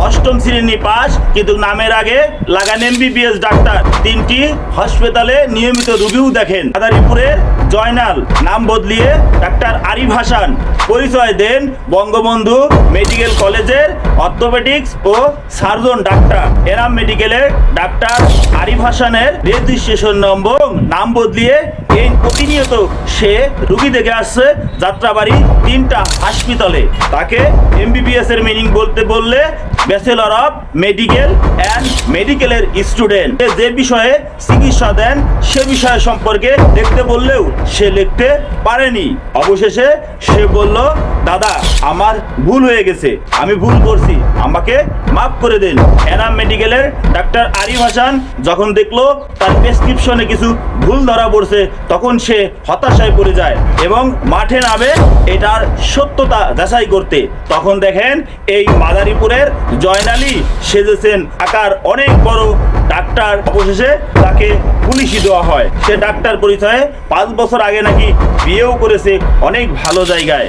অষ্টম শ্রেণী পাস, কিন্তু নামের আগে লাগান এমবিবিএস ডাক্তার। 3টি হাসপাতালে নিয়মিত রোগীও দেখেন। মাদারীপুরের জয়নাল, নাম বদলিয়ে ডাক্তার আরিফ হাসান। পরিচয় দেন বঙ্গবন্ধু মেডিকেল কলেজের অর্থোপেডিক্স ও সার্জন ডাক্তার। এনাম মেডিকেলের ডাক্তার আরিফ হাসানের রেজিস্ট্রেশন নম্বর, নাম বদলিয়ে এই প্রতিনিয়ত সে রুগী দেখে আসছে যাত্রাবাড়ি 3টা হাসপাতালে। তাকে এমবিবিএস এর মিনিং বলতে বললে ব্যাচেলর অফ মেডিকেল অ্যান্ড মেডিকেলের স্টুডেন্ট। যে বিষয়ে চিকিৎসা দেন সে বিষয় সম্পর্কে লিখতে বললেও সে লিখতে পারেনি। অবশেষে সে বলল, দাদা আমার ভুল হয়ে গেছে, আমি ভুল করছি, আমাকে মাফ করে দেন। এনাম মেডিকেলের ডাক্তার আরিফ হাসান যখন দেখলো তার প্রেসক্রিপশনে কিছু ভুল ধরা পড়ছে, তখন সে হতাশায় পড়ে যায় এবং মাঠে নামে এটার সত্যতা যাচাই করতে। তখন দেখেন এই মাদারীপুরের জয়নালি সেজেছেন আকার অনেক বড় ডাক্তার। অবশেষে তাকে পুলিশি দেওয়া হয়। সে ডাক্তার পরিচয়ে 5 বছর আগে নাকি বিয়েও করেছে অনেক ভালো জায়গায়।